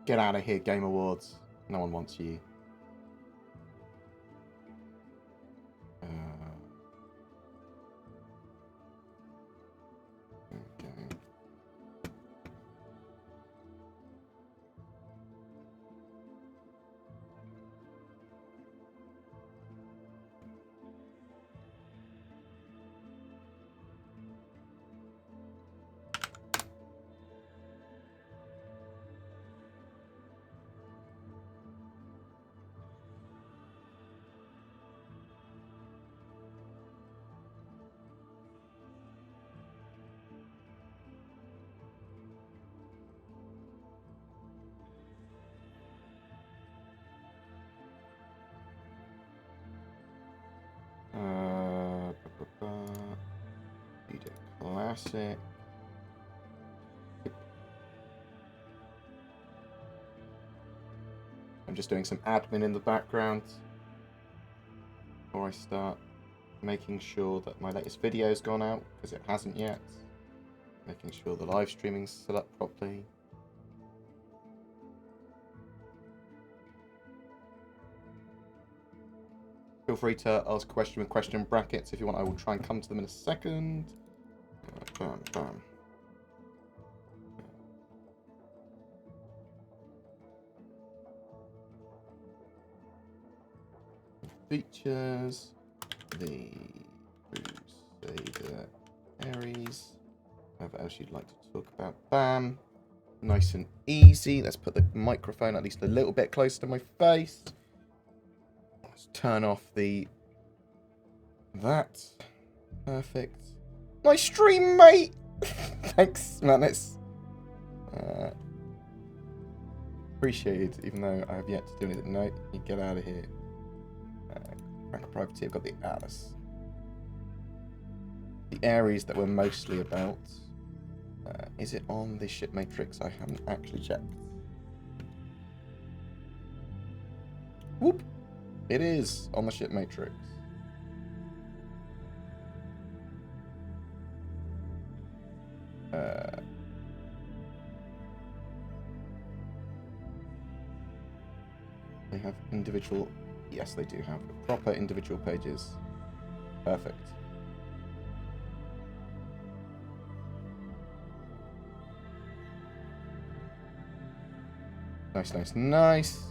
Get out of here, Game Awards. No one wants you. Okay. Video classic. I'm just doing some admin in the background before I start making sure that my latest video's gone out, because it hasn't yet. Making sure the live streaming's set up properly. Feel free to ask a question with question brackets if you want. I will try and come to them in a second. Bam, bam. Features. The Crusader Aries. Whatever else you'd like to talk about. Bam. Nice and easy. Let's put the microphone at least a little bit closer to my face. Let's turn off that. Perfect. Nice stream, mate! Thanks, man. It's appreciated, even though I have yet to do anything. No, you get out of here. Cracker Privateer, I've got the Alice. The Aries that we're mostly about. Is it on the ship matrix? I haven't actually checked. Whoop! It is on the ship matrix. They have individual... Yes, they do have proper individual pages. Perfect. Nice, nice, nice.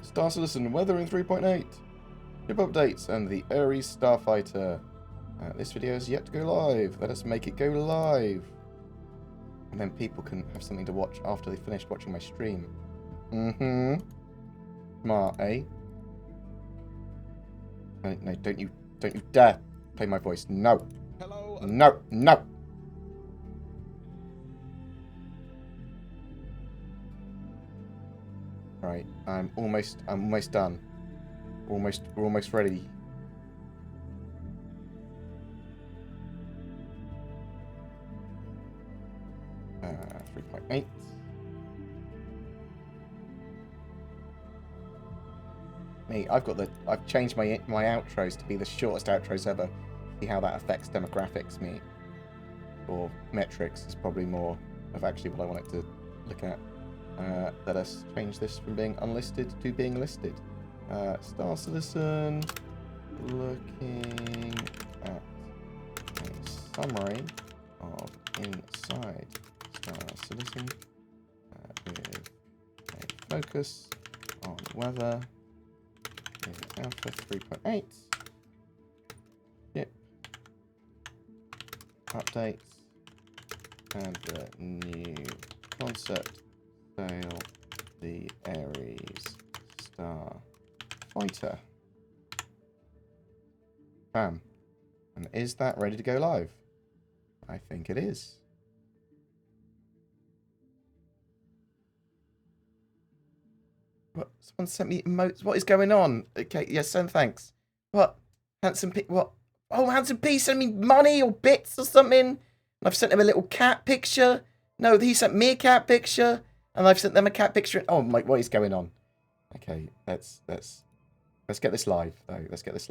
Star Citizen, weather in 3.8. Ship updates and the Aries StarFighter. This video is yet to go live. Let us make it go live. And then people can have something to watch after they finished watching my stream. Smart, eh? No, don't you dare play my voice. No. Hello. No, no. Right, I'm almost done. We're almost ready. Uh, 3.8. Me, I've changed my outros to be the shortest outros ever. See how that affects demographics, me. Or metrics is probably more of actually what I want it to look at. Let us change this from being unlisted to being listed. Star Citizen, looking at a summary of inside Star Citizen with a focus on weather in Alpha 3.8. Ship updates and the new concept sail, the Aries StarFighter. Bam. And is that ready to go live? I think it is. What? Someone sent me emotes. What is going on? Okay, yes, and thanks. What? Handsome P. What? Oh, Handsome P sent me money or bits or something. I've sent him a little cat picture. No, he sent me a cat picture. And I've sent them a cat picture. Oh my! What is going on? Okay, let's get this live though. Let's get this.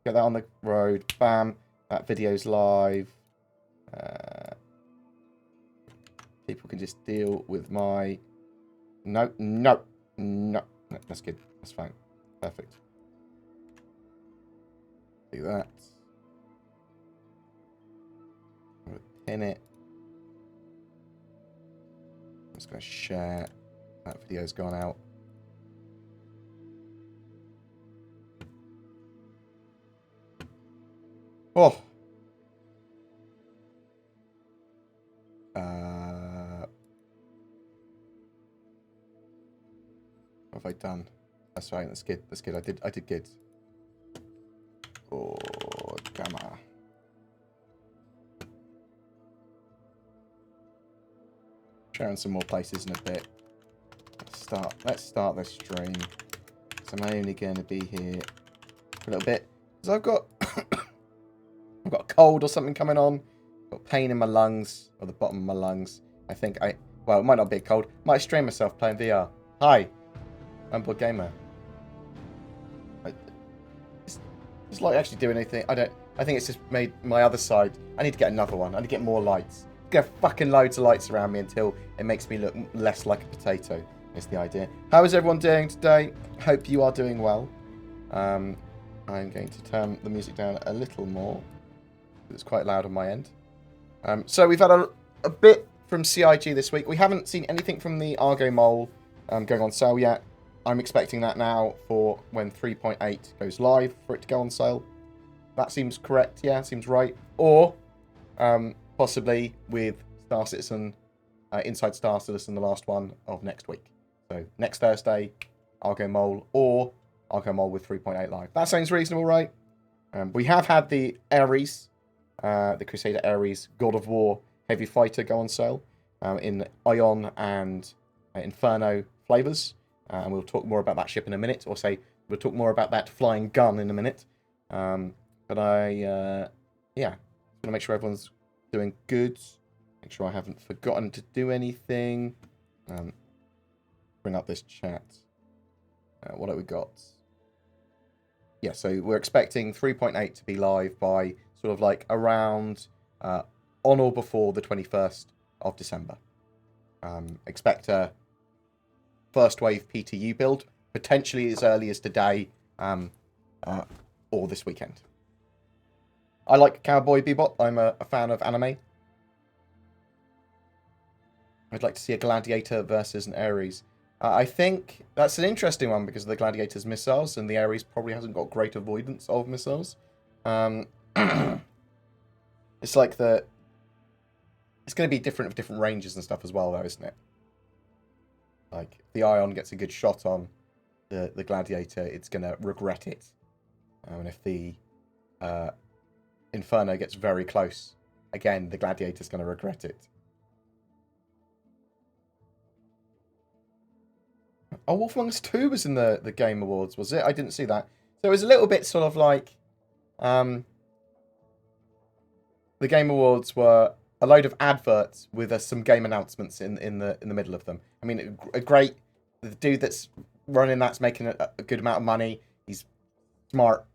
Get that on the road. Bam. That video's live. People can just deal with my... No. That's good. That's fine. Perfect. Do that. I'm going to pin it. I'm just going to share. That video's gone out. Oh. What have I done? That's right. That's good. That's good. I did good. Oh, gamma. Sharing some more places in a bit. Let's start this stream. So I'm only going to be here for a little bit because I've got I've got a cold or something coming on. I've got pain in my lungs or the bottom of my lungs. I think well, it might not be a cold. Might strain myself playing VR. Hi, I'm BoredGamer. It's like actually doing anything. I think it's just made my other side. I need to get another one. I need to get more lights. Get fucking loads of lights around me until it makes me look less like a potato. Is the idea. How is everyone doing today? Hope you are doing well. I'm going to turn the music down a little more. It's quite loud on my end. So we've had a bit from CIG this week. We haven't seen anything from the Argo Mole going on sale yet. I'm expecting that now for when 3.8 goes live for it to go on sale. That seems correct, yeah, seems right. Or possibly with Star Citizen, Inside Star Citizen, the last one of next week. So next Thursday, Argo Mole, or Argo Mole with 3.8 live. That sounds reasonable, right? We have had the Aries, the Crusader Aries God of War Heavy Fighter go on sale in Ion and Inferno flavors. And we'll talk more about that ship in a minute, or say we'll talk more about that flying gun in a minute. But yeah, want to make sure everyone's doing good. Make sure I haven't forgotten to do anything. Bring up this chat. What have we got? Yeah, so we're expecting 3.8 to be live by sort of like around on or before the 21st of December. Expect a first wave PTU build, potentially as early as today or this weekend. I like Cowboy Bebop. I'm a fan of anime. I'd like to see a Gladiator versus an Aries. I think that's an interesting one because of the Gladiator's missiles, and the Aries probably hasn't got great avoidance of missiles. It's like it's going to be different of different ranges and stuff as well, though, isn't it? Like, if the Ion gets a good shot on the Gladiator, it's going to regret it. And if the Inferno gets very close, again, the Gladiator's going to regret it. Oh, Wolf Among Us 2 was in the Game Awards, was it? I didn't see that. So it was a little bit sort of like... the Game Awards were a load of adverts with some game announcements in the middle of them. I mean, the dude that's running that's making a good amount of money. He's smart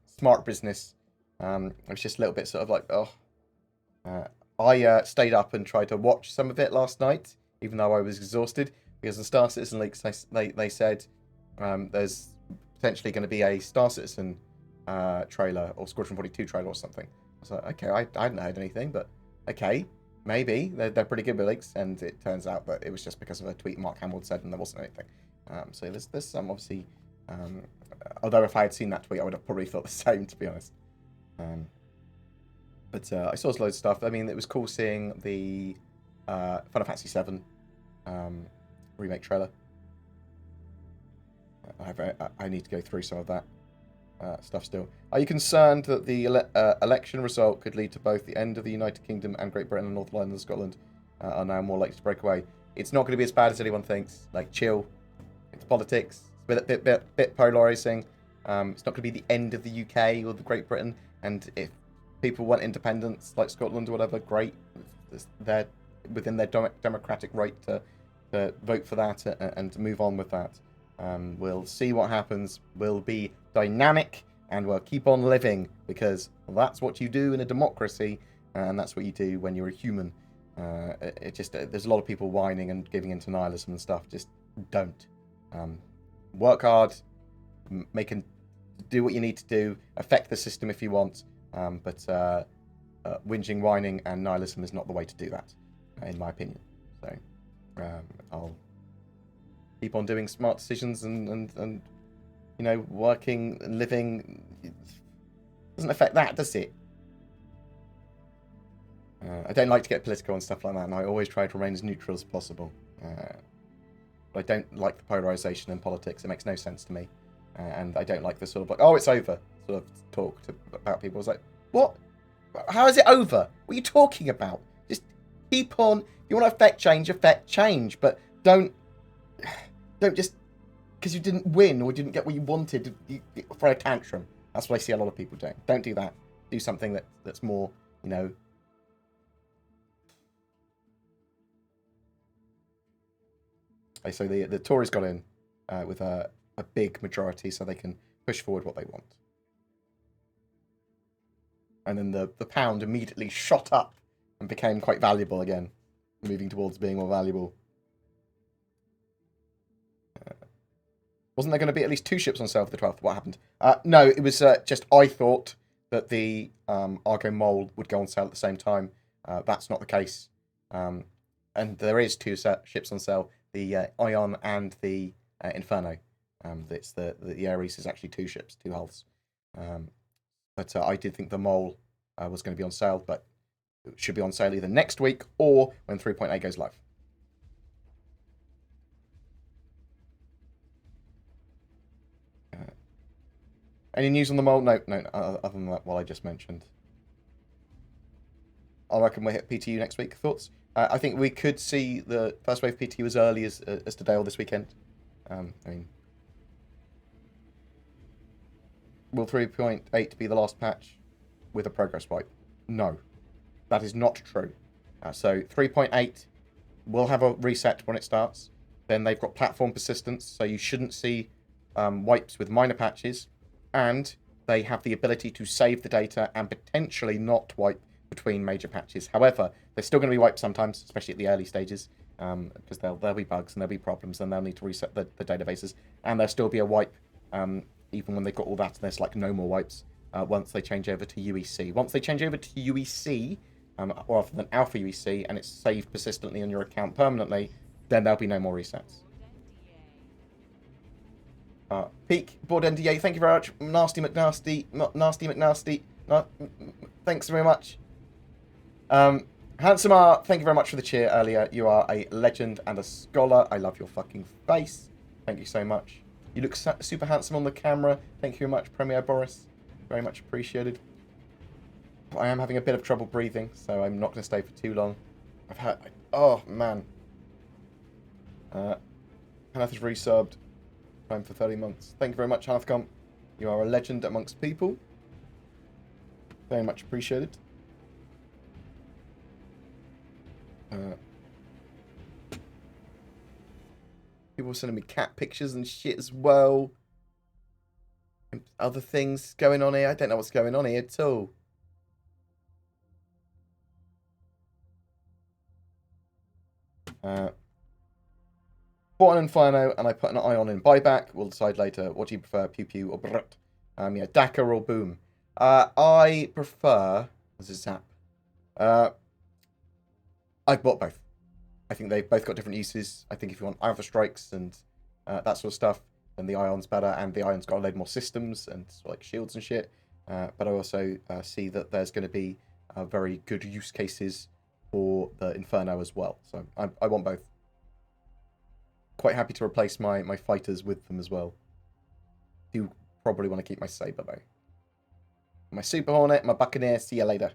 business. It was just a little bit sort of like, I stayed up and tried to watch some of it last night, even though I was exhausted, because the Star Citizen leaks, they said there's potentially going to be a Star Citizen trailer or Squadron 42 trailer or something. I was like, okay, I hadn't heard anything, but okay, maybe. They're pretty good with leaks, and it turns out that it was just because of a tweet Mark Hamill said and there wasn't anything. So there's some, obviously, although if I had seen that tweet, I would have probably thought the same, to be honest. But I saw loads of stuff. I mean, it was cool seeing the Final Fantasy VII remake trailer. I need to go through some of that stuff still. Are you concerned that the election result could lead to both the end of the United Kingdom and Great Britain and Northern Ireland and Scotland are now more likely to break away? It's not going to be as bad as anyone thinks. Like, chill. It's politics. It's a bit polarising. It's not going to be the end of the UK or the Great Britain. And if people want independence, like Scotland or whatever, great. They're within their democratic right to vote for that and to move on with that. We'll see what happens. We'll be dynamic. and we'll keep on living, because that's what you do in a democracy, and that's what you do when you're a human. There's a lot of people whining and giving into nihilism and stuff. Just don't. Work hard, do what you need to do, affect the system if you want, but whinging, whining, and nihilism is not the way to do that, in my opinion. So I'll keep on doing smart decisions and you know, working and living. It doesn't affect that, does it? I don't like to get political and stuff like that, and I always try to remain as neutral as possible. But I don't like the polarization in politics. It makes no sense to me. And I don't like the sort of like, oh, it's over sort of talk about people. It's like, what? How is it over? What are you talking about? Just keep on. You want to affect change, but don't just, because you didn't win or didn't get what you wanted, you throw a tantrum. That's what I see a lot of people doing. Don't do that. Do something that's more, you know. So the Tories got in with a big majority, so they can push forward what they want. And then the pound immediately shot up and became quite valuable again, moving towards being more valuable. Wasn't there going to be at least 2 ships on sale for the 12th? What happened? No, it was just I thought that the Argo Mole would go on sale at the same time. That's not the case. And there is 2 ships on sale, the Ion and the Inferno. It's the Aries is actually 2 ships, 2 hulls. But I did think the Mole was going to be on sale, but it should be on sale either next week or when 3.8 goes live. Any news on the Mole? No, other than that, what I just mentioned. I reckon we'll hit PTU next week. Thoughts? I think we could see the first wave PTU as early as today or this weekend. I mean, will 3.8 be the last patch with a progress wipe? No, that is not true. So 3.8 will have a reset when it starts. Then they've got platform persistence, so you shouldn't see wipes with minor patches. And they have the ability to save the data and potentially not wipe between major patches. However, there's still going to be wipes sometimes, especially at the early stages, because there'll be bugs and there'll be problems, and they'll need to reset the databases. And there'll still be a wipe, even when they've got all that, and there's like no more wipes once they change over to UEC. Once they change over to UEC, rather than Alpha UEC, and it's saved persistently on your account permanently, then there'll be no more resets. Peak, Board NDA, thank you very much. Nasty McNasty. Thanks very much. Handsome R, thank you very much for the cheer earlier. You are a legend and a scholar. I love your fucking face. Thank you so much. You look super handsome on the camera. Thank you very much, Premier Boris. Very much appreciated. I am having a bit of trouble breathing, so I'm not going to stay for too long. I've had... Oh, man. Hanath is resubbed. Time for 30 months. Thank you very much, Halfcom. You are a legend amongst people. Very much appreciated. People were sending me cat pictures and shit as well. And other things going on here. I don't know what's going on here at all. Bought an Inferno and I put an Ion in buyback. We'll decide later. What do you prefer, Pew Pew or Brut? Yeah, Dakar or Boom? I prefer... What's this zap? I've bought both. I think they've both got different uses. I think if you want Alpha Strikes and that sort of stuff, then the Ion's better, and the Ion's got a load more systems and like shields and shit. But I also see that there's going to be very good use cases for the Inferno as well. So I want both. Quite happy to replace my fighters with them as well. Do probably want to keep my Saber though. My Super Hornet, my Buccaneer, see you later.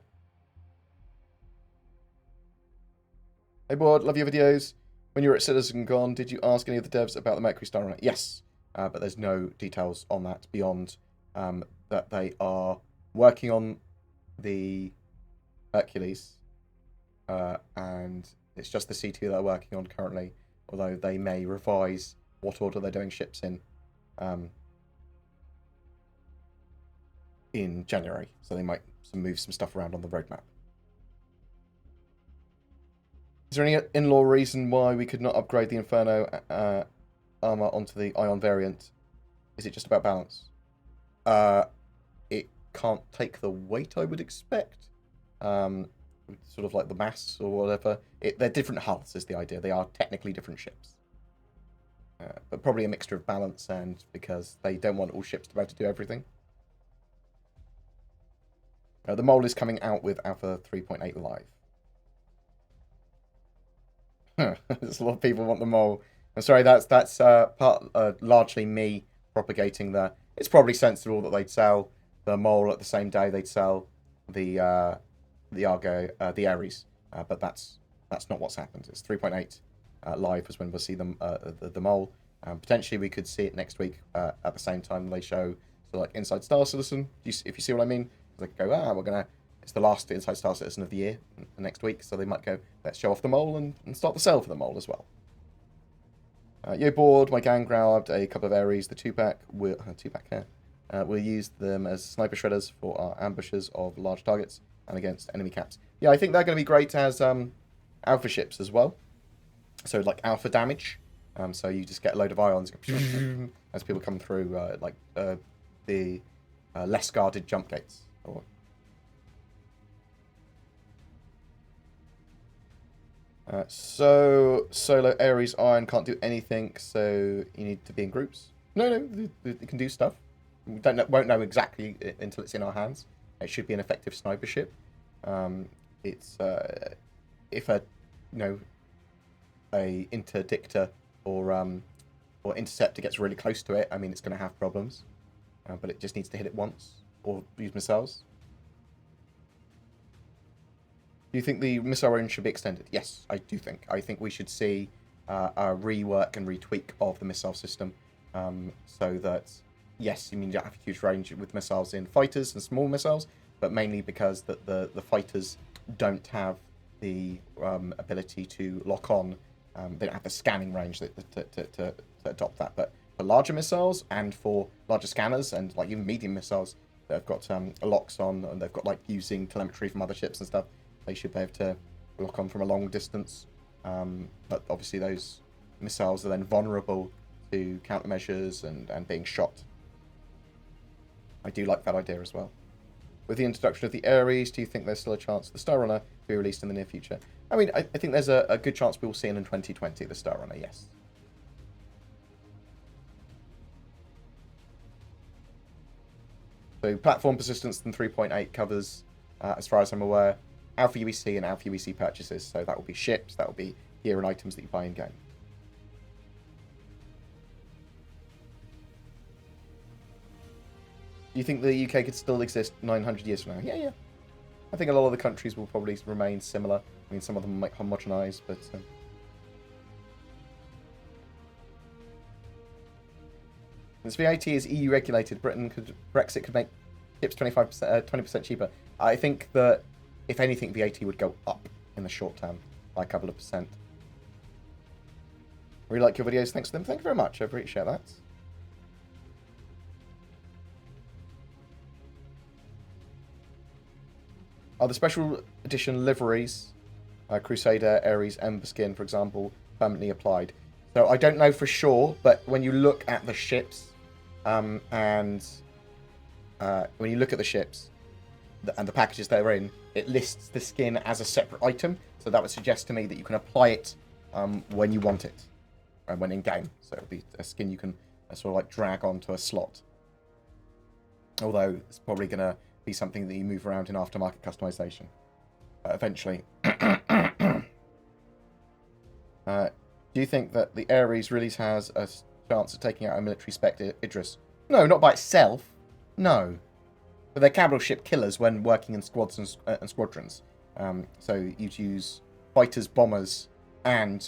Hey Board, love your videos. When you were at CitizenCon, did you ask any of the devs about the Mercury Star on it? Yes, but there's no details on that beyond that they are working on the Hercules, and it's just the C2 they're working on currently, although they may revise what order they're doing ships in. in January, so they might move some stuff around on the roadmap. Is there any in-law reason why we could not upgrade the Inferno armor onto the Ion variant? Is it just about balance? It can't take the weight, I would expect. Sort of like the mass or whatever. They're different hulls is the idea. They are technically different ships. But probably a mixture of balance and because they don't want all ships to be able to do everything. The Mole is coming out with Alpha 3.8 live. There's a lot of people want the Mole. I'm sorry, that's largely me propagating the... It's probably sensible that they'd sell the Mole at the same day they'd sell the Aries. But that's not what's happened. It's 3.8 live is when we'll see them the Mole. Potentially we could see it next week at the same time they show like Inside Star Citizen. If you see what I mean, they could go, it's the last Inside Star Citizen of the year next week, so they might go, let's show off the Mole and start the sale for the Mole as well. Yo board, my gang grabbed a couple of Aries, the 2-pack here. We'll use them as sniper shredders for our ambushes of large targets and against enemy caps. Yeah, I think they're going to be great as alpha ships as well. So like alpha damage. So you just get a load of ions as people come through the less guarded jump gates. So solo Aries Iron can't do anything, so you need to be in groups. No, they can do stuff. We won't know exactly until it's in our hands. It should be an effective sniper ship. It's if a interdictor or interceptor gets really close to it, I mean it's going to have problems. But it just needs to hit it once or use missiles. Do you think the missile range should be extended? Yes, I do think. I think we should see a rework and retweak of the missile system so that, yes, you mean you have a huge range with missiles in fighters and small missiles, but mainly because the fighters don't have the ability to lock on. They don't have the scanning range to adopt that. But for larger missiles and for larger scanners and like even medium missiles that have got locks on and they've got like using telemetry from other ships and stuff, they should be able to lock on from a long distance. But obviously those missiles are then vulnerable to countermeasures and being shot. I do like that idea as well. With the introduction of the Aries, do you think there's still a chance the Star Runner will be released in the near future? I mean, I think there's a good chance we will see it in 2020, the Star Runner, yes. So platform persistence than 3.8 covers, as far as I'm aware, Alpha UEC and Alpha UEC purchases. So that will be ships, that will be gear and items that you buy in-game. Do you think the UK could still exist 900 years from now? Yeah. I think a lot of the countries will probably remain similar. I mean, some of them might homogenize, but... This VAT is EU regulated. Brexit could make chips 20% cheaper. I think that, if anything, VAT would go up in the short term by a couple of percent. Really like your videos. Thanks for them. Thank you very much. I appreciate that. Are the special edition liveries, Crusader, Aries, Ember Skin, for example, permanently applied? So I don't know for sure, but when you look at the ships, when you look at the ships and the packages they're in, it lists the skin as a separate item. So that would suggest to me that you can apply it when you want it, when in game. So it'll be a skin you can sort of like drag onto a slot. Although it's probably going to be something that you move around in aftermarket customization eventually. Do you think that the Aries really has a chance of taking out a military Spec Idris? No, not by itself. No. But they're capital ship killers when working in squads and squadrons. So you'd use fighters, bombers, and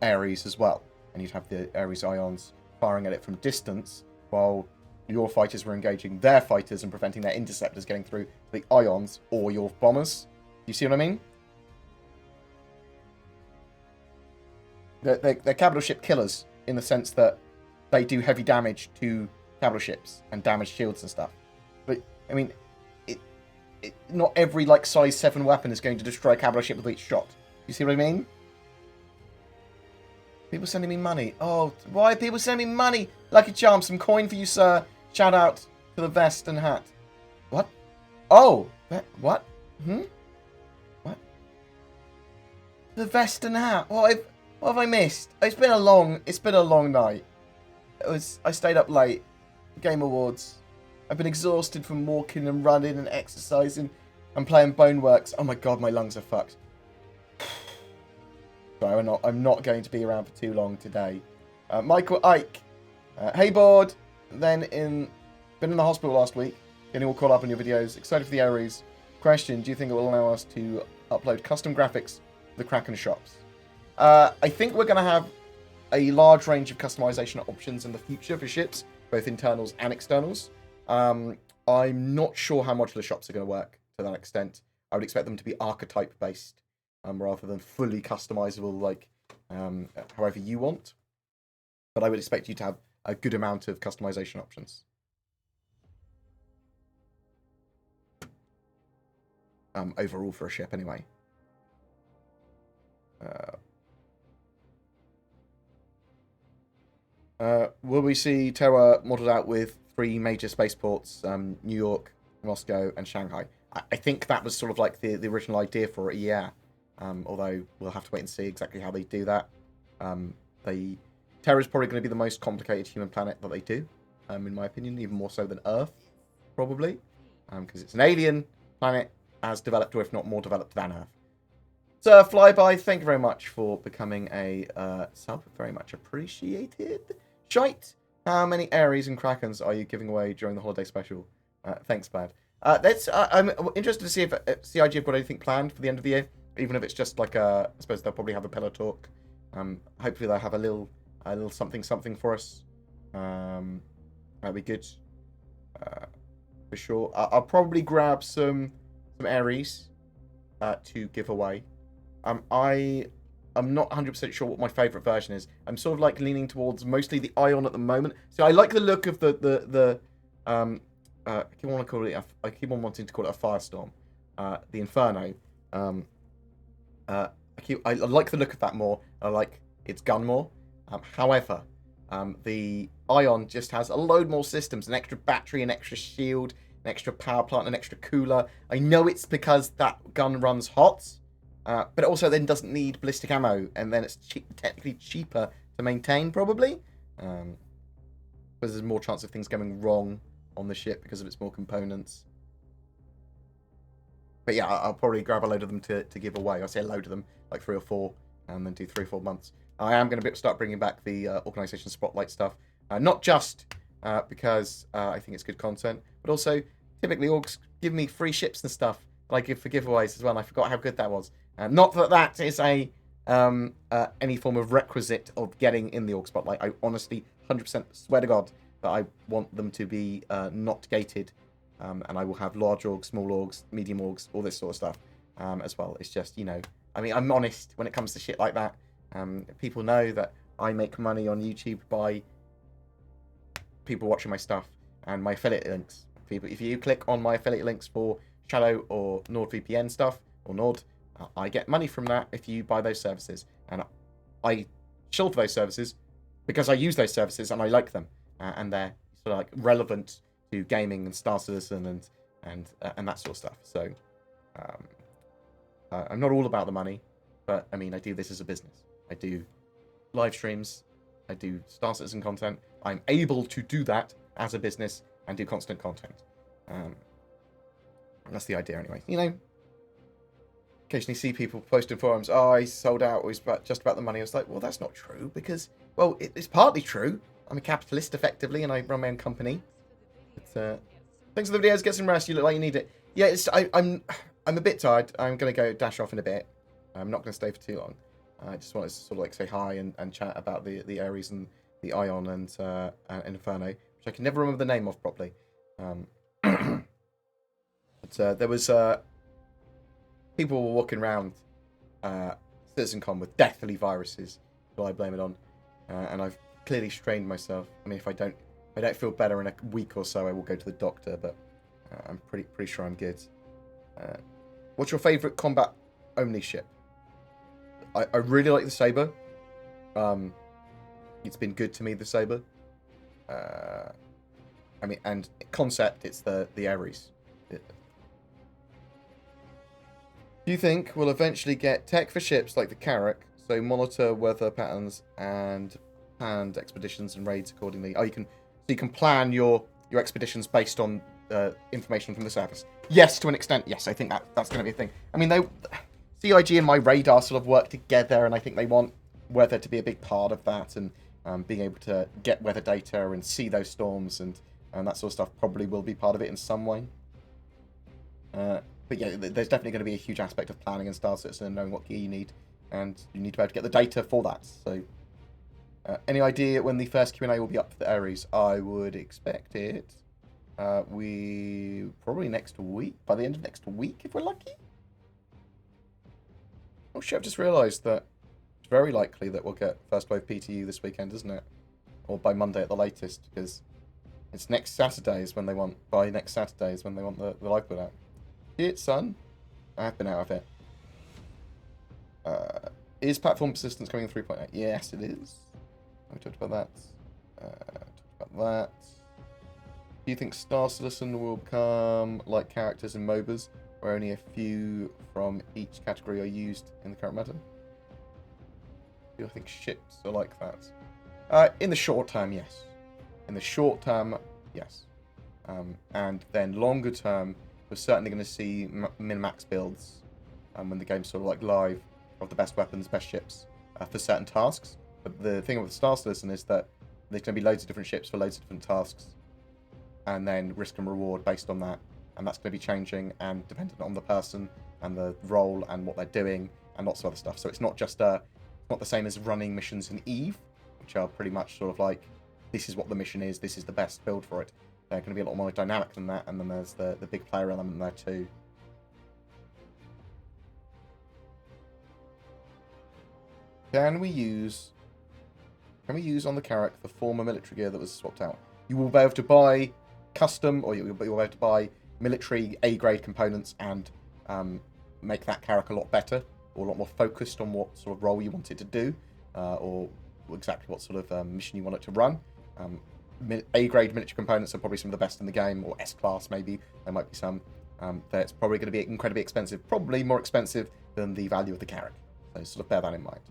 Aries as well. And you'd have the Aries ions firing at it from distance while your fighters were engaging their fighters and preventing their interceptors getting through the ions or your bombers. You see what I mean? They're capital ship killers in the sense that they do heavy damage to capital ships and damage shields and stuff. But, I mean, not every like size 7 weapon is going to destroy a cavalry ship with each shot. You see what I mean? People sending me money. Oh, why are people sending me money? Lucky charm, some coin for you, sir. Shout out to the vest and hat. What? Oh, what? What? The vest and hat. What have I missed? It's been a long night. I stayed up late. Game Awards. I've been exhausted from walking and running and exercising and playing Boneworks. Oh my god, my lungs are fucked. Sorry, I'm not going to be around for too long today. Michael Ike. Hey, Bored. Been in the hospital last week. Getting all caught up on your videos. Excited for the Aries. Question, do you think it will allow us to upload custom graphics to the Kraken shops? I think we're going to have a large range of customization options in the future for ships, both internals and externals. I'm not sure how modular shops are going to work to that extent. I would expect them to be archetype based, rather than fully customizable, like however you want. But I would expect you to have a good amount of customization options. Overall for a ship, anyway. Will we see Terra modeled out with 3 major spaceports, New York, Moscow, and Shanghai? I think that was sort of like the original idea for it, yeah. Although we'll have to wait and see exactly how they do that. Terra is probably going to be the most complicated human planet that they do, in my opinion, even more so than Earth, probably. Because it's an alien planet as developed, or if not more developed than Earth. So, Flyby, thank you very much for becoming a sub. Very much appreciated. Shite, how many Aries and Krakens are you giving away during the holiday special? Thanks, Bad. I'm interested to see if CIG have got anything planned for the end of the year, even if it's just like I suppose they'll probably have a pillow talk. Hopefully they'll have a little something for us. That'd be good. For sure. I'll probably grab some Aries to give away. I'm not 100% sure what my favourite version is. I'm sort of like leaning towards mostly the Ion at the moment. So I like the look of the I keep on wanting to call it a Firestorm. The Inferno. I like the look of that more. I like its gun more. However, the Ion just has a load more systems, an extra battery, an extra shield, an extra power plant, an extra cooler. I know it's because that gun runs hot, but it also then doesn't need ballistic ammo, and then it's technically cheaper to maintain, probably. Because there's more chance of things going wrong on the ship because of its more components. But yeah, I'll probably grab a load of them to give away. I'll say a load of them, like 3 or 4, and then do 3 or 4 months. I am going to start bringing back the Organisation Spotlight stuff. Not just because I think it's good content, but also typically orgs give me free ships and stuff that I give for giveaways as well, and I forgot how good that was. Not that that is any form of requisite of getting in the Org Spotlight. I honestly 100% swear to God that I want them to be not gated, and I will have large orgs, small orgs, medium orgs, all this sort of stuff as well. It's just, you know, I mean, I'm honest when it comes to shit like that. People know that I make money on YouTube by people watching my stuff and my affiliate links. If you click on my affiliate links for Shadow or NordVPN stuff, or Nord, I get money from that if you buy those services. And I shield those services because I use those services and I like them. And they're sort of like relevant to gaming and Star Citizen and that sort of stuff. So I'm not all about the money, but I mean, I do this as a business. I do live streams. I do Star Citizen content. I'm able to do that as a business and do constant content. That's the idea anyway. You know, occasionally see people post in forums, oh, I sold out, it was just about the money. I was like, well, that's not true because, well, it's partly true. I'm a capitalist, effectively, and I run my own company. But, thanks for the videos. Get some rest. You look like you need it. Yeah, I'm a bit tired. I'm going to go dash off in a bit. I'm not going to stay for too long. I just wanted to sort of like say hi and chat about the Aries and the Ion and Inferno, which I can never remember the name of properly. But there was people were walking around CitizenCon with deathly viruses, who I blame it on, and I've clearly strained myself. I mean, if I don't feel better in a week or so, I will go to the doctor, but I'm pretty sure I'm good. What's your favourite combat-only ship? I really like the Sabre. It's been good to me, the Sabre. I mean, and concept, it's the Aries. Do you think we'll eventually get tech for ships like the Carrack, so monitor weather patterns and planned expeditions and raids accordingly? Oh, you can plan your expeditions based on information from the surface. Yes, to an extent. Yes, I think that's going to be a thing. I mean, CIG and my radar sort of work together, and I think they want weather to be a big part of that, and being able to get weather data and see those storms and that sort of stuff probably will be part of it in some way. But yeah, there's definitely going to be a huge aspect of planning and Star Citizen and knowing what gear you need, and you need to be able to get the data for that. So, any idea when the first Q&A will be up for the Aries? I would expect it. We probably next week, by the end of next week, if we're lucky. Oh shit! I've just realised that it's very likely that we'll get First Wave PTU this weekend, isn't it? Or by Monday at the latest, because it's next Saturday is when they want. By next Saturday is when they want the live put out. Shit, son. I've been out of it. Is platform persistence coming in 3.8? Yes, it is. We talked about that. Do you think Star Citizen will become like characters in MOBAs, where only a few from each category are used in the current meta? Do you think ships are like that? In the short term, yes. In the short term, yes. And then longer term, we're certainly going to see min-max builds when the game's sort of like live of the best weapons, best ships for certain tasks. But the thing with Star Citizen is that there's going to be loads of different ships for loads of different tasks, and then risk and reward based on that. And that's going to be changing and dependent on the person and the role and what they're doing and lots of other stuff. So it's not just it's not the same as running missions in EVE, which are pretty much sort of like, this is what the mission is, this is the best build for it. They're going to be a lot more dynamic than that, and then there's the big player element there too. Can we use on the Carrack the former military gear that was swapped out? You will be able to buy custom, or you'll be able to buy military A-grade components and make that Carrack a lot better, or a lot more focused on what sort of role you want it to do, or exactly what sort of mission you want it to run. A-grade military components are probably some of the best in the game, or S-class maybe. There might be some. That's probably going to be incredibly expensive, probably more expensive than the value of the Carrack. So sort of bear that in mind,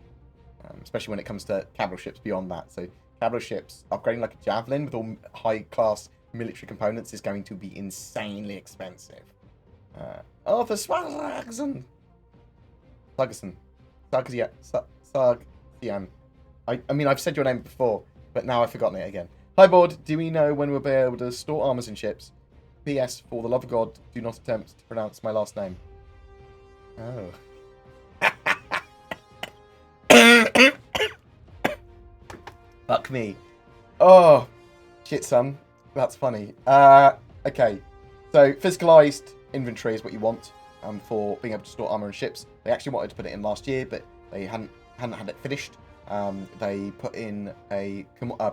especially when it comes to capital ships beyond that. So capital ships, upgrading like a Javelin with all high-class military components is going to be insanely expensive. Arthur Swargson. Sargsian. I mean, I've said your name before, but now I've forgotten it again. Hi, Board. Do we know when we'll be able to store armors in ships? P.S. For the love of God, do not attempt to pronounce my last name. Oh. Fuck me. Oh, shit, son. That's funny. Okay. So, physicalized inventory is what you want for being able to store armor in ships. They actually wanted to put it in last year, but they hadn't had it finished. They put in a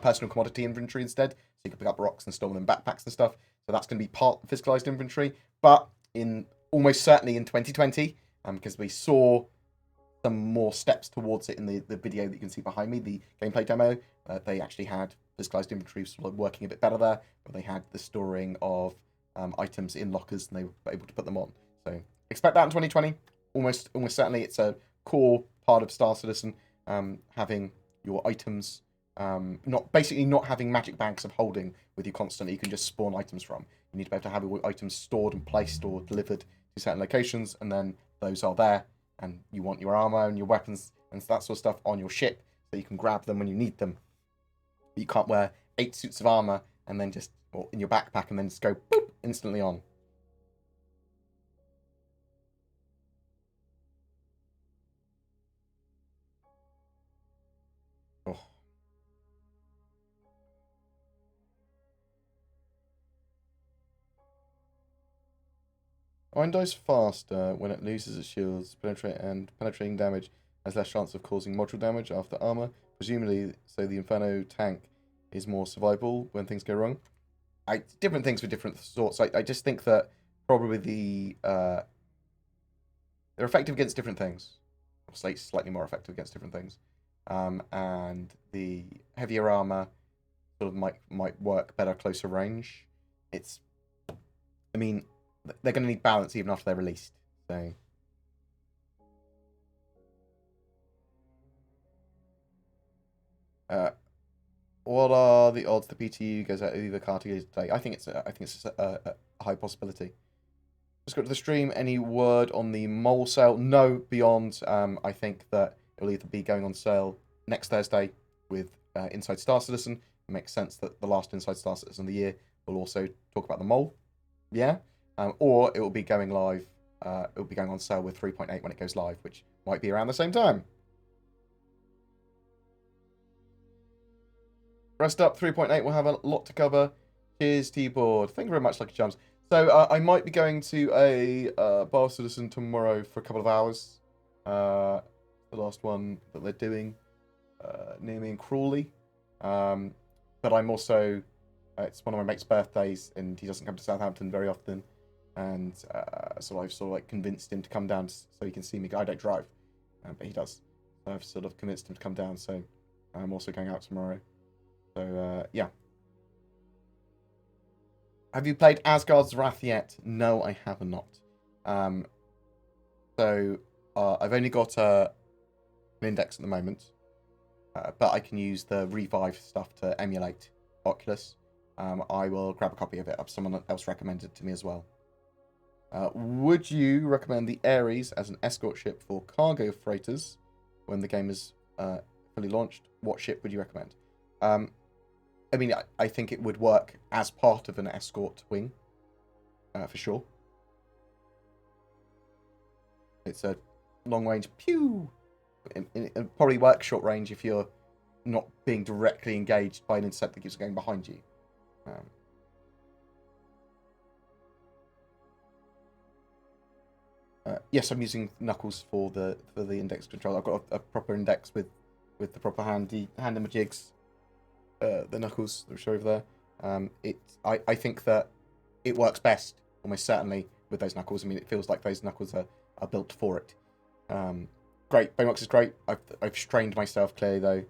personal commodity inventory instead, so you can pick up rocks and store them in backpacks and stuff. So that's going to be part of physicalized inventory, but in almost certainly in 2020, because we saw some more steps towards it in the video that you can see behind me, the gameplay demo. They actually had physicalized inventory sort of working a bit better there, but they had the storing of items in lockers, and they were able to put them on. So expect that in 2020. Almost certainly, it's a core part of Star Citizen. Having your items, not having magic banks of holding with you constantly. You can just spawn items from. You need to be able to have your items stored and placed or delivered to certain locations, and then those are there. And you want your armor and your weapons and that sort of stuff on your ship, so you can grab them when you need them. But you can't wear 8 suits of armor and then just, or in your backpack, and then just go boop instantly on. Oh. Iron dies faster when it loses its shields, penetrating damage has less chance of causing module damage after armor, presumably so the Inferno tank is more survivable when things go wrong. Different things for different sorts. I just think that probably the they're effective against different things. Slightly more effective against different things. And the heavier armor sort of might work better closer range. I mean, they're going to need balance even after they're released. So. What are the odds the PTU goes out of either car today? I think it's a high possibility. Let's go to the stream. Any word on the mole sale? No, beyond I think that it will either be going on sale next Thursday with Inside Star Citizen. It makes sense that the last Inside Star Citizen of the year will also talk about the mole. Yeah. Or it will be going live. It will be going on sale with 3.8 when it goes live, which might be around the same time. Rest up, 3.8 will have a lot to cover. Cheers, T-Board. Thank you very much, Lucky Chums. So I might be going to a Bar Citizen tomorrow for a couple of hours. The last one that they're doing near me in Crawley. But I'm also... it's one of my mate's birthdays, and he doesn't come to Southampton very often. And so I've sort of like convinced him to come down so he can see me. I don't drive, but he does. So I've sort of convinced him to come down. So I'm also going out tomorrow. So, yeah. Have you played Asgard's Wrath yet? No, I have not. So, I've only got an index at the moment. But I can use the Revive stuff to emulate Oculus. I will grab a copy of it. Someone else recommended it to me as well. Would you recommend the Aries as an escort ship for cargo freighters when the game is fully launched? What ship would you recommend? I mean, I think it would work as part of an escort wing, for sure. It's a long-range pew. It probably works short range if you're not being directly engaged by an intercept that keeps going behind you. Yes, I'm using Knuckles for the index control. I've got a proper index with the proper hand-in-my-jigs. The Knuckles that we show over there. I think that it works best, almost certainly, with those Knuckles. I mean, it feels like those Knuckles are built for it. Great. Baymax is great. I've strained myself clearly, though.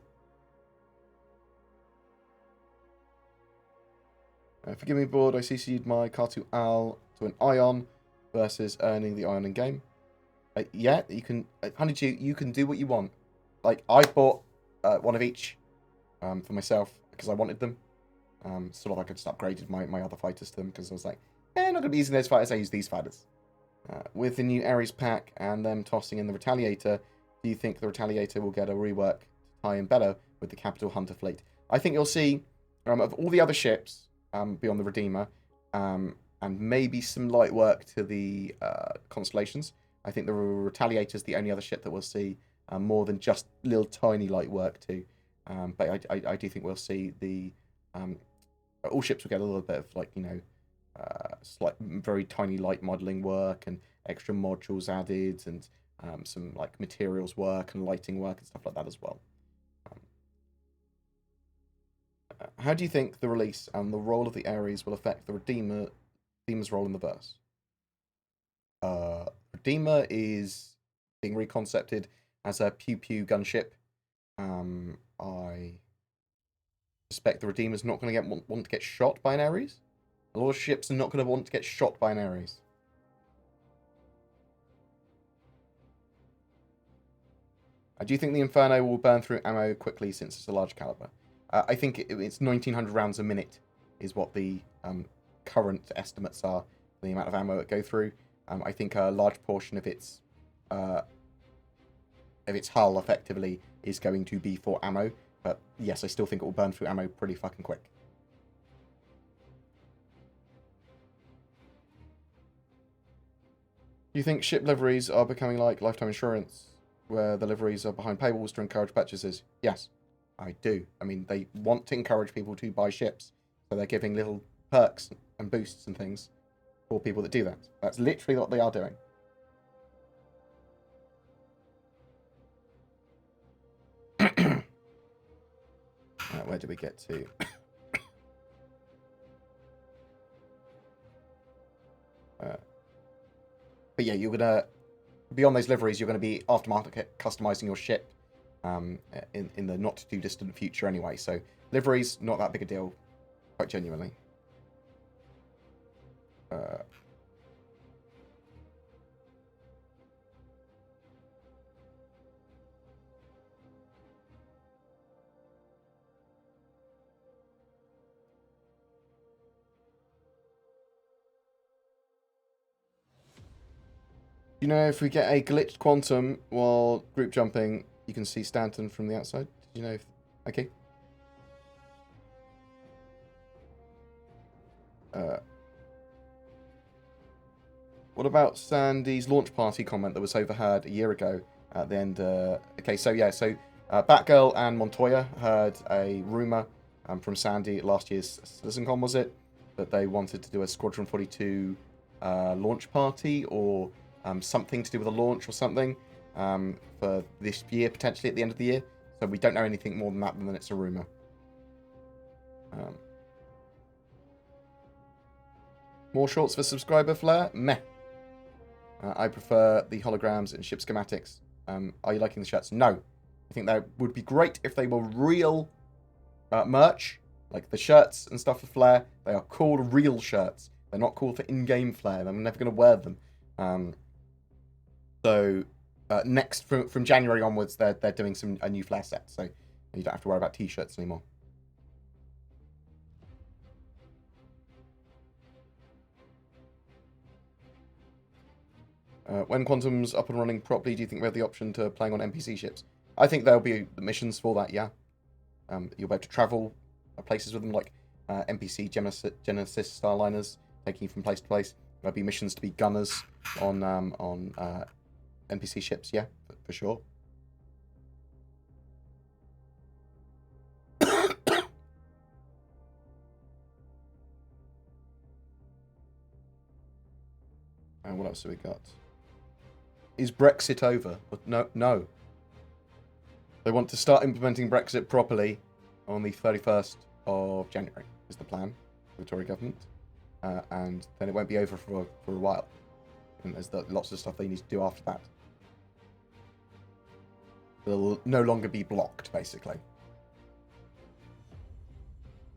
Forgive me, Board. I CC'd my Car2 Al to an Ion versus earning the Ion in game. Yeah, you can... Honeydew, you can do what you want. Like, I bought one of each for myself because I wanted them. Sort of like I just upgraded my other fighters to them because I was like, I'm not going to be using those fighters, I use these fighters. With the new Aries pack and them tossing in the Retaliator, do you think the Retaliator will get a rework to tie in better with the Capital Hunter fleet? I think you'll see, of all the other ships beyond the Redeemer, and maybe some light work to the Constellations, I think the Retaliator is the only other ship that we'll see more than just little tiny light work to. But I do think we'll see the all ships will get a little bit of, like, you know, slight, very tiny light modeling work and extra modules added and some like materials work and lighting work and stuff like that as well. How do you think the release and the role of the Aries will affect the Redeemer's role in the verse? Redeemer is being reconcepted as a pew-pew gunship. I suspect the Redeemer's not going to want to get shot by an Aries. A lot of ships are not going to want to get shot by an Aries. Do you think the Inferno will burn through ammo quickly since it's a large caliber? I think it's 1900 rounds a minute is what the current estimates are for the amount of ammo it go through. I think a large portion of its hull effectively is going to be for ammo. But yes, I still think it will burn through ammo pretty fucking quick. Do you think ship liveries are becoming like lifetime insurance, where the liveries are behind paywalls to encourage purchases? Yes, I do. I mean, they want to encourage people to buy ships, so they're giving little perks and boosts and things for people that do that. That's literally what they are doing. Where did we get to? But yeah, you're gonna... beyond those liveries, you're going to be aftermarket customizing your ship in the not too distant future anyway. So liveries, not that big a deal, quite genuinely. You know, if we get a glitched quantum while group jumping, you can see Stanton from the outside. Did you know? Okay. What about Sandy's launch party comment that was overheard a year ago at the end? Okay, so yeah, so Batgirl and Montoya heard a rumor from Sandy at last year's CitizenCon, was it? That they wanted to do a Squadron 42 launch party or something to do with a launch or something for this year, potentially at the end of the year. So we don't know anything more than that, than it's a rumor. More shorts for subscriber flair? Meh. I prefer the holograms and ship schematics. Are you liking the shirts? No. I think that would be great if they were real merch, like the shirts and stuff for flair. They are called real shirts. They're not called for in-game flair. I'm never going to wear them. So next, from January onwards, they're doing a new flair set. So you don't have to worry about t-shirts anymore. When Quantum's up and running properly, do you think we have the option to playing on NPC ships? I think there'll be missions for that, yeah. You'll be able to travel places with them, like NPC Genesis Starliners, taking you from place to place. There'll be missions to be gunners on NPC ships, yeah, for sure. And what else have we got? Is Brexit over? No. They want to start implementing Brexit properly on the 31st of January, is the plan for the Tory government. And then it won't be over for a while. And there's lots of stuff they need to do after that. They'll no longer be blocked, basically. Do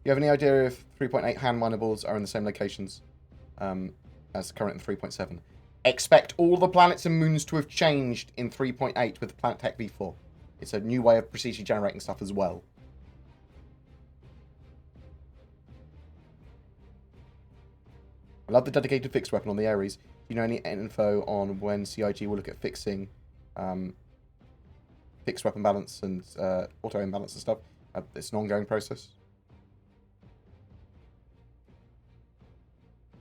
you have any idea if 3.8 hand minables are in the same locations as current in 3.7? Expect all the planets and moons to have changed in 3.8 with Planet Tech v4. It's a new way of procedurally generating stuff as well. I love the dedicated fixed weapon on the Aries. Do you know any info on when CIG will look at fixing fixed weapon balance and auto imbalance and stuff? It's an ongoing process.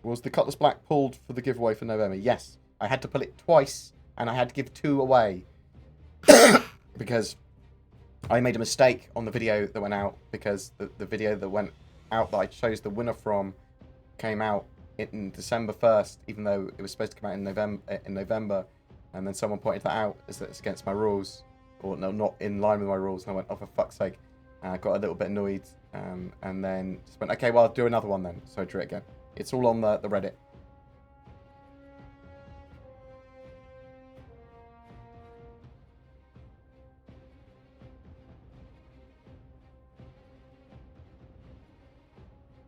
Was the Cutlass Black pulled for the giveaway for November? Yes. I had to pull it twice, and I had to give 2 away. Because I made a mistake on the video that went out, because the video that went out that I chose the winner from came out in December 1st, even though it was supposed to come out in November. And then someone pointed that out as that it's against my rules, or no, not in line with my rules. And I went, oh, for fuck's sake. I got a little bit annoyed, and then just went, okay, well, I'll do another one then. So I drew it again. It's all on the Reddit.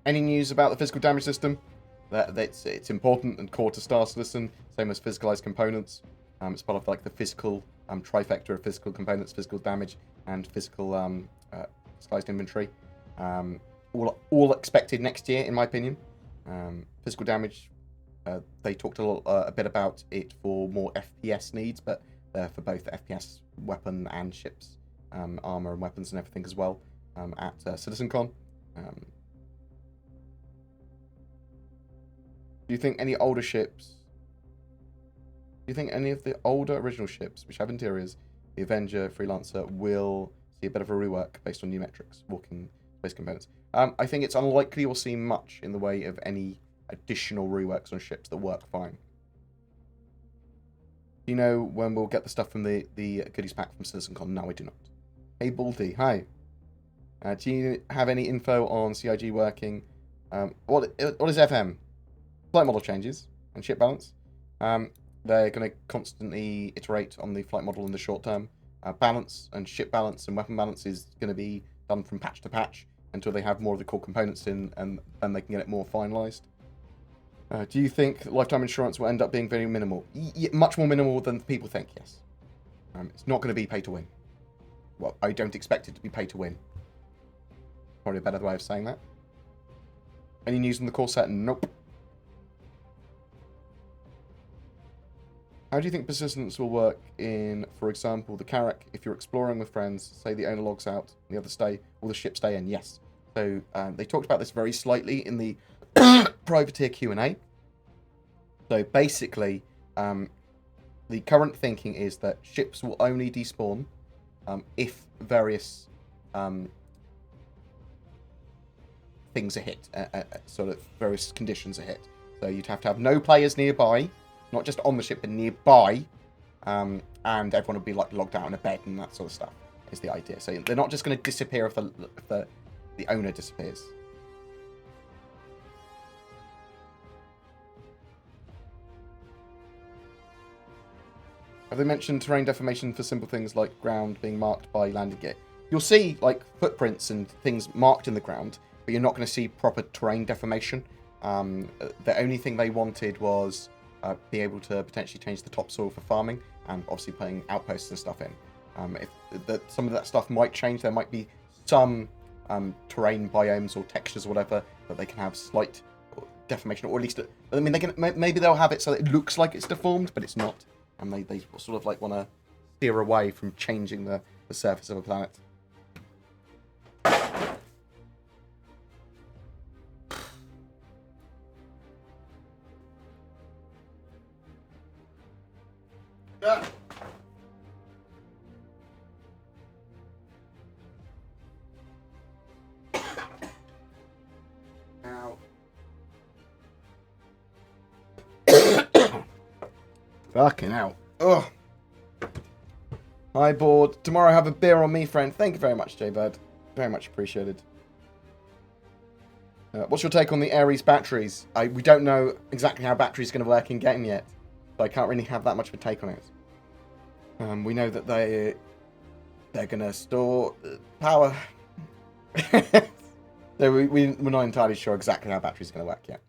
Any news about the physical damage system? It's important and core to Star Citizen, same as physicalized components. It's part of like the physical trifecta of physical components, physical damage, and physical physicalized inventory. All expected next year, in my opinion. Physical damage, they talked a bit about it for more FPS needs, but for both FPS weapon and ships, armor and weapons and everything as well at CitizenCon. Do you think any older ships... Do you think any of the older original ships, which have interiors, the Avenger, Freelancer, will see a bit of a rework based on new metrics, walking space components? I think it's unlikely we'll see much in the way of any additional reworks on ships that work fine. Do you know when we'll get the stuff from the goodies pack from CitizenCon? No, I do not. Hey, Baldy, hi. Do you have any info on CIG working? What is FM? Flight model changes and ship balance. they're going to constantly iterate on the flight model in the short term. Balance and ship balance and weapon balance is going to be done from patch to patch until they have more of the core components in, and then they can get it more finalized. Do you think lifetime insurance will end up being very minimal? Much more minimal than people think, yes. It's not going to be pay to win. Well, I don't expect it to be pay to win. Probably a better way of saying that. Any news on the core set? Nope. How do you think persistence will work in, for example, the Carrack? If you're exploring with friends, say the owner logs out, and the others stay, will the ship stay in? Yes. So they talked about this very slightly in the privateer Q&A. So basically, the current thinking is that ships will only despawn if various things are hit, sort of various conditions are hit. So you'd have to have no players nearby, not just on the ship, but nearby, and everyone would be like logged out in a bed and that sort of stuff is the idea. So they're not just going to disappear if the owner disappears. Have they mentioned terrain defamation for simple things like ground being marked by landing gear? You'll see like footprints and things marked in the ground, but you're not going to see proper terrain defamation. The only thing they wanted was be able to potentially change the topsoil for farming, and obviously putting outposts and stuff in. If some of that stuff might change, there might be some terrain biomes or textures or whatever that they can have slight deformation, or at least, I mean, they can maybe they'll have it so that it looks like it's deformed, but it's not, and they sort of like want to steer away from changing the surface of a planet. Fucking hell. Ugh. Hi, Bored. Tomorrow have a beer on me, friend. Thank you very much, J-Bird. Very much appreciated. What's your take on the Aries batteries? We don't know exactly how batteries are going to work in game yet, so I can't really have that much of a take on it. We know that they're going to store power. So we're not entirely sure exactly how batteries are going to work yet.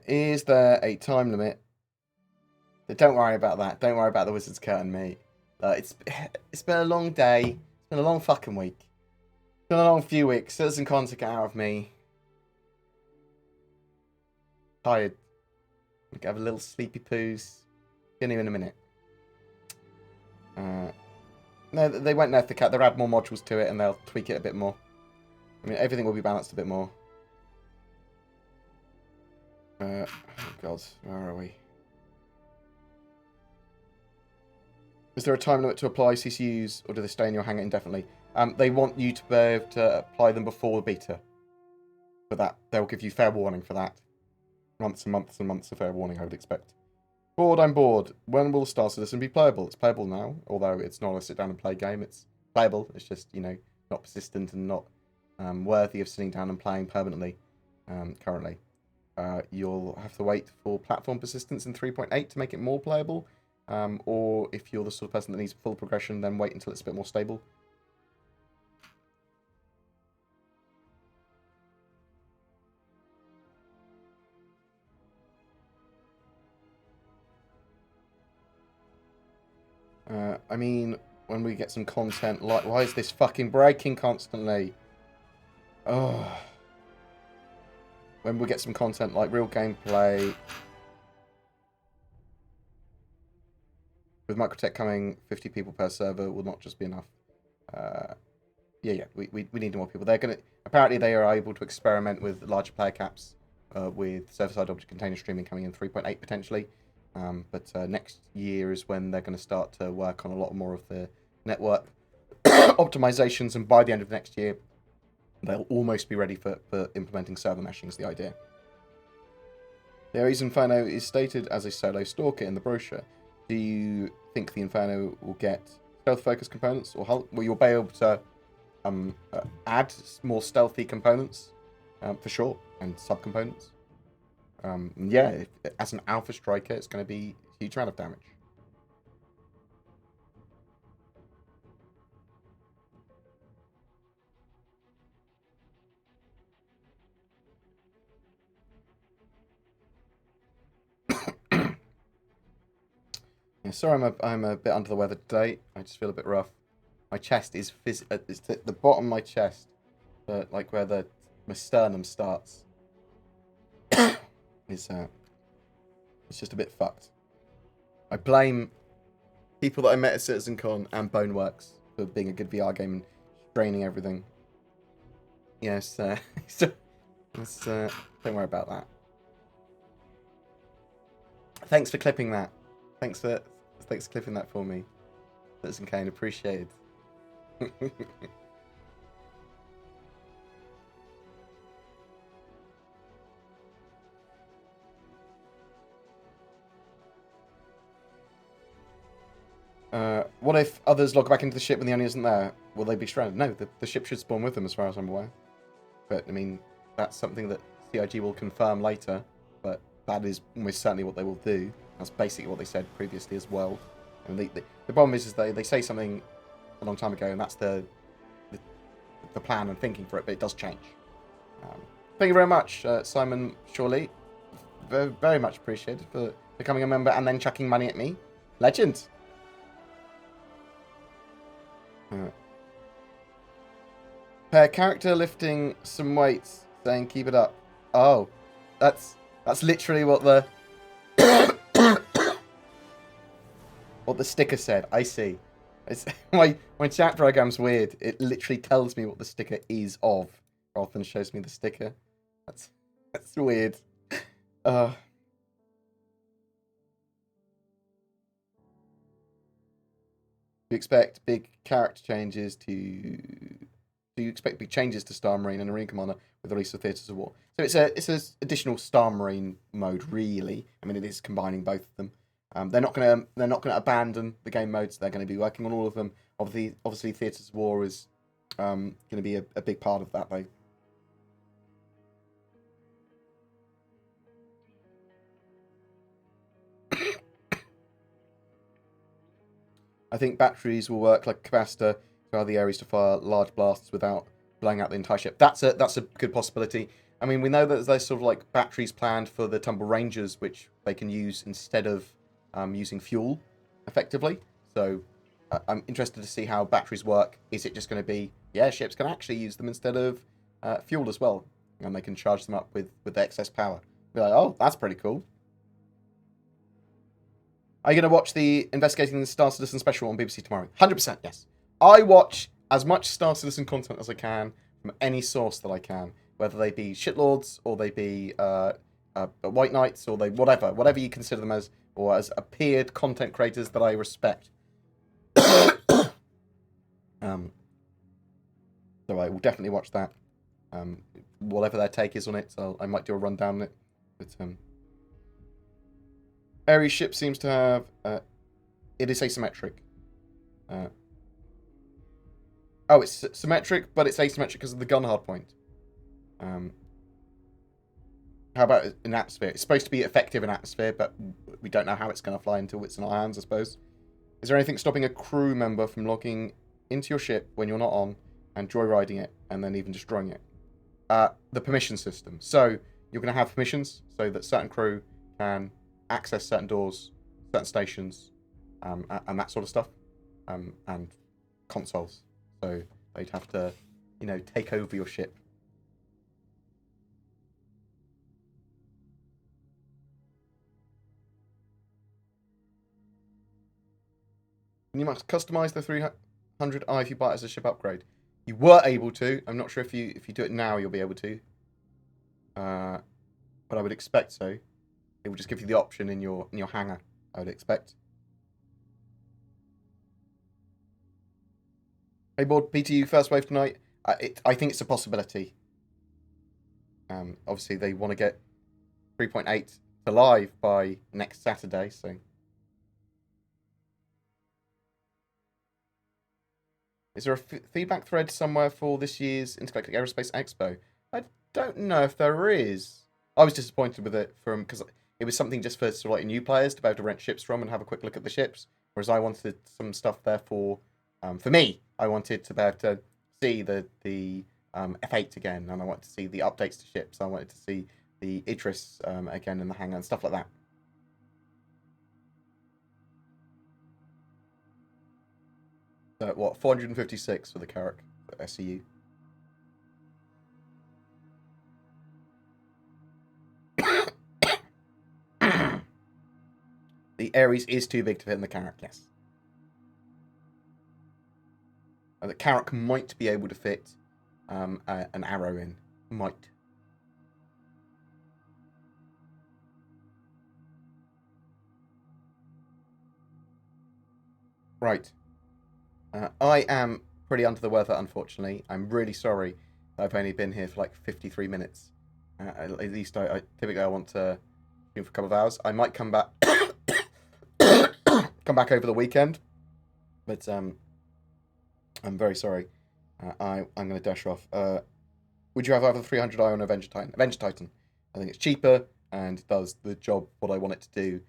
Is there a time limit? Don't worry about that. Don't worry about the Wizard's Curtain, mate. It's been a long day. It's been a long fucking week. It's been a long few weeks. CitizenCon took it out of me. Tired. We can have a little sleepy poos. Get you in a minute. No, they won't nerf the cat. They'll add more modules to it and they'll tweak it a bit more. I mean, everything will be balanced a bit more. Oh god, where are we? Is there a time limit to apply CCUs, or do they stay in your hangar indefinitely? They want you to be able to apply them before the beta. For that, they'll give you fair warning for that. Months and months and months of fair warning, I would expect. Bored, I'm bored. When will Star Citizen be playable? It's playable now, although it's not a sit down and play game. It's playable. It's just, you know, not persistent and not worthy of sitting down and playing permanently currently. You'll have to wait for platform persistence in 3.8 to make it more playable. Or if you're the sort of person that needs full progression, then wait until it's a bit more stable. I mean, when we get some content, like, why is this fucking breaking constantly? Oh. When we get some content like real gameplay, with Microtech coming, 50 people per server will not just be enough. Yeah, we need more people. They're gonna, apparently they are able to experiment with larger player caps, with server-side object container streaming coming in 3.8 potentially. But next year is when they're going to start to work on a lot more of the network optimizations, and by the end of next year, they'll almost be ready for implementing server meshing is the idea. The Aries Inferno is stated as a solo stalker in the brochure. Do you think the Inferno will get stealth-focused components, or will you be able to add more stealthy components for sure, and subcomponents. Yeah, as an Alpha Striker, it's going to be a huge amount of damage. Yeah, sorry, I'm a bit under the weather today. I just feel a bit rough. My chest is it's the bottom of my chest, like where my sternum starts. is It's just a bit fucked. I blame people that I met at CitizenCon and Boneworks for being a good VR game and draining everything. Yes, so don't worry about that. Thanks for clipping that. Thanks for clipping that for me. CitizenCon, appreciated. What if others log back into the ship when the Onion isn't there? Will they be stranded? No, the ship should spawn with them as far as I'm aware. But, I mean, that's something that CIG will confirm later. But that is almost certainly what they will do. That's basically what they said previously as well. And the problem is they say something a long time ago, and that's the plan and thinking for it, but it does change. Thank you very much, Simon Shawley. Very, very much appreciated for becoming a member and then chucking money at me. Legend. Per character lifting some weights, saying keep it up. Oh, that's literally what the what the sticker said. I see. It's my chat program's weird. It literally tells me what the sticker is of, rather than shows me the sticker. That's weird. Do you expect big character changes to? Do you expect big changes to Star Marine and Marine Commander with the release of Theatres of War? So it's an additional Star Marine mode, really. I mean, it is combining both of them. They're not gonna abandon the game modes. They're going to be working on all of them. Obviously, Theatres of War is going to be a big part of that, though. I think batteries will work like a capacitor to allow the Aries to fire large blasts without blowing out the entire ship. That's a good possibility. I mean, we know that there's sort of like batteries planned for the Tumble Rangers, which they can use instead of using fuel, effectively. So I'm interested to see how batteries work. Is it just going to be, yeah, ships can actually use them instead of fuel as well, and they can charge them up with the excess power. Be like, oh, that's pretty cool. Are you going to watch the Investigating the Star Citizen special on BBC tomorrow? 100%, yes. I watch as much Star Citizen content as I can from any source that I can, whether they be shitlords or they be white knights or they whatever you consider them as, or as appeared content creators that I respect. So I will definitely watch that. Whatever their take is on it, so I might do a rundown on it. But Aries ship seems to have it is asymmetric. Oh, it's symmetric, but it's asymmetric because of the gun hard point. How about in atmosphere? It's supposed to be effective in atmosphere, but we don't know how it's going to fly until it's in our hands, I suppose. Is there anything stopping a crew member from logging into your ship when you're not on and joyriding it and then even destroying it? The permission system. So you're going to have permissions so that certain crew can access certain doors, certain stations, and that sort of stuff, and consoles. So they'd have to, take over your ship. And you must customize the 300i if you buy it as a ship upgrade. You were able to. I'm not sure if you do it now, you'll be able to. But I would expect so. It will just give you the option in your hangar, I would expect. Hey, board PTU first wave tonight. I think it's a possibility. Obviously, they want to get 3.8 to live by next Saturday, so. Is there a feedback thread somewhere for this year's Intergalactic Aerospace Expo? I don't know if there is. I was disappointed with it because it was something just for sort of like new players to be able to rent ships from and have a quick look at the ships. Whereas I wanted some stuff there for me. I wanted to be able to see the F8 again, and I wanted to see the updates to ships. I wanted to see the Idris again in the Hangar and stuff like that. So what, 456 for the Carrack for SEU. The Aries is too big to fit in the Carrack, yes. The Carrack might be able to fit an arrow in. Might. Right. I am pretty under the weather, unfortunately. I'm really sorry that I've only been here for like 53 minutes. At least I typically I want to stream for a couple of hours. I might come back come back over the weekend, but I'm very sorry. I'm going to dash off. Would you have either 300 Iron or Avenger Titan? Avenger Titan. I think it's cheaper and does the job what I want it to do,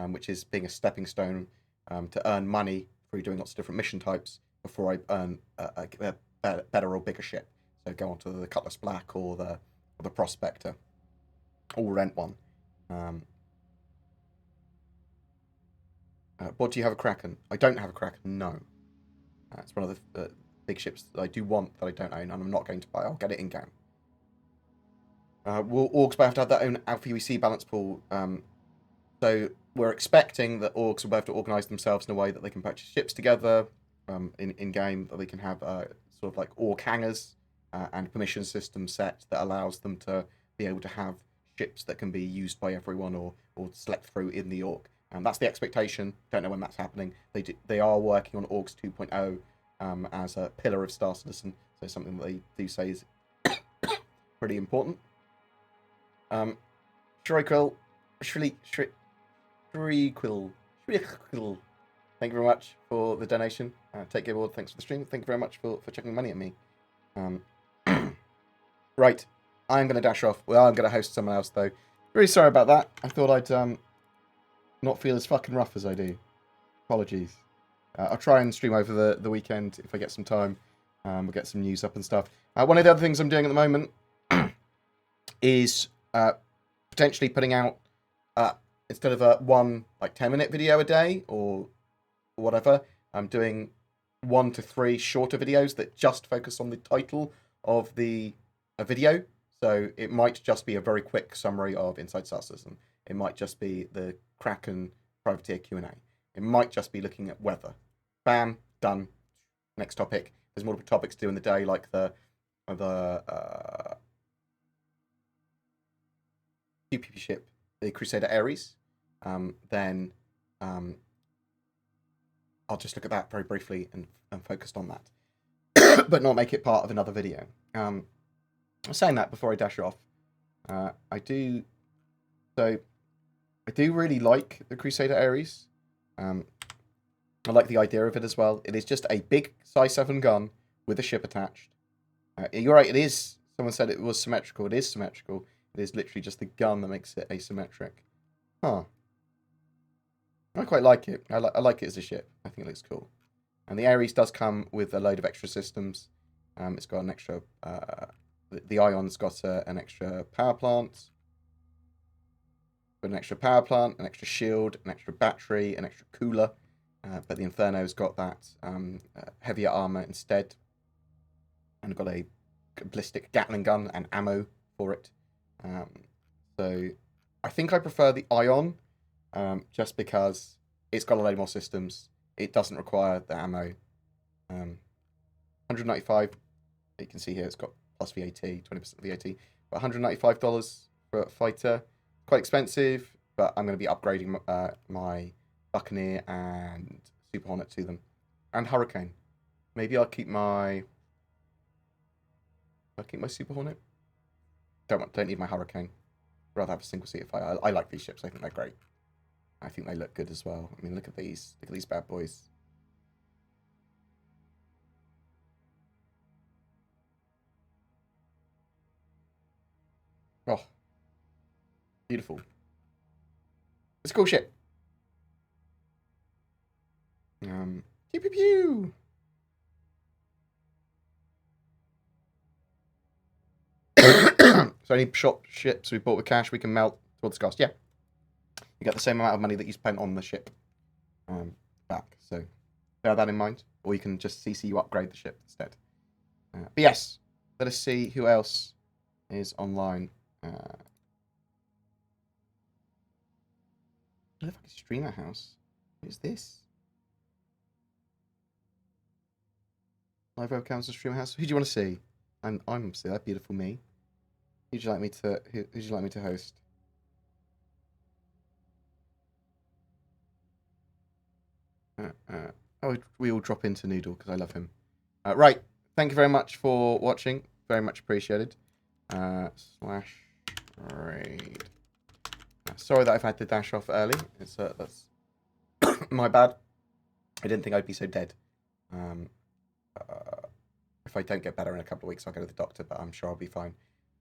which is being a stepping stone to earn money through doing lots of different mission types before I earn a better or bigger ship. So go on to the Cutlass Black or the Prospector, or rent one. But do you have a Kraken? I don't have a Kraken, no. It's one of the big ships that I do want that I don't own, and I'm not going to buy. I'll get it in game. Will Orcs have to have their own Alpha UEC balance pool? So we're expecting that Orcs will have to organise themselves in a way that they can purchase ships together in game, that they can have sort of like Orc hangars and permission system set that allows them to be able to have ships that can be used by everyone or select through in the Orc. And that's the expectation. Don't know when that's happening. They are working on Orcs 2.0 as a pillar of Star Citizen, so something that they do say is pretty important. Shriequill. Thank you very much for the donation. Take care, board. Thanks for the stream. Thank you very much for chucking money at me. Right, I'm going to dash off. Well, I'm going to host someone else, though. Really sorry about that. I thought I'd not feel as fucking rough as I do. Apologies. I'll try and stream over the weekend if I get some time. We'll get some news up and stuff. One of the other things I'm doing at the moment is potentially putting out, instead of a one like 10-minute video a day or whatever, I'm doing 1 to 3 shorter videos that just focus on the title of the video. So it might just be a very quick summary of Inside Star Citizen. It might just be the Kraken Privateer Q&A. It might just be looking at weather. Bam, done. Next topic. There's multiple topics to do in the day, like the PvP ship, the Crusader Aries. Then I'll just look at that very briefly and focused on that, but not make it part of another video. I'm saying that before I dash off. I do really like the Crusader Aries. I like the idea of it as well. It is just a big size 7 gun with a ship attached. You're right, it is. Someone said it was symmetrical. It is symmetrical. It is literally just the gun that makes it asymmetric. Huh. I quite like it. I like it as a ship. I think it looks cool. And the Aries does come with a load of extra systems. It's got an extra... the Ion's got an extra power plant. An extra power plant, an extra shield, an extra battery, an extra cooler. But the Inferno's got that heavier armor instead. And got a ballistic Gatling gun and ammo for it. So I think I prefer the Ion, just because it's got a load more systems. It doesn't require the ammo. 195. You can see here it's got plus VAT, 20% VAT. But $195 for a fighter. Quite expensive, but I'm going to be upgrading my Buccaneer and Super Hornet to them. And Hurricane. Maybe I'll keep my... Super Hornet? Don't need my Hurricane. I'd rather have a single seater fighter. I like these ships. I think they're great. I think they look good as well. I mean, look at these. Look at these bad boys. Oh, beautiful. It's a cool ship. Pew pew pew. So any shop ships we bought with cash we can melt towards cost. Yeah. You get the same amount of money that you spent on the ship back. So bear that in mind. Or you can just CC you upgrade the ship instead. But yes, let us see who else is online. What if I can stream a house? Who's this? Live webcams to stream a house. Who do you want to see? I'm see that beautiful me. Who'd you like me to host? Oh, we all drop into Noodle because I love him. Right. Thank you very much for watching. Very much appreciated. Slash raid. Sorry that I've had to dash off early. It's that's my bad. I didn't think I'd be so dead. If I don't get better in a couple of weeks, I'll go to the doctor, but I'm sure I'll be fine.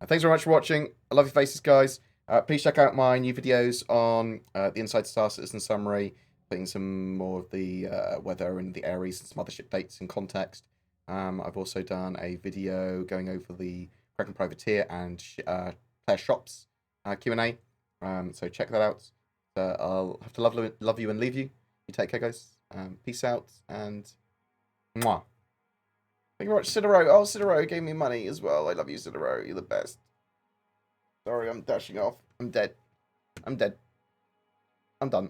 Thanks very much for watching. I love your faces, guys. Please check out my new videos on the Inside Star Citizen summary, putting some more of the weather and the Aries and some other ship dates in context. I've also done a video going over the Kraken Privateer and player shops Q&A. So check that out. I'll have to love you and leave you. You take care, guys. Peace out and mwah. Thank you very much, Sidero. Oh, Sidero gave me money as well. I love you, Sidero. You're the best. Sorry, I'm dashing off. I'm dead. I'm dead. I'm done.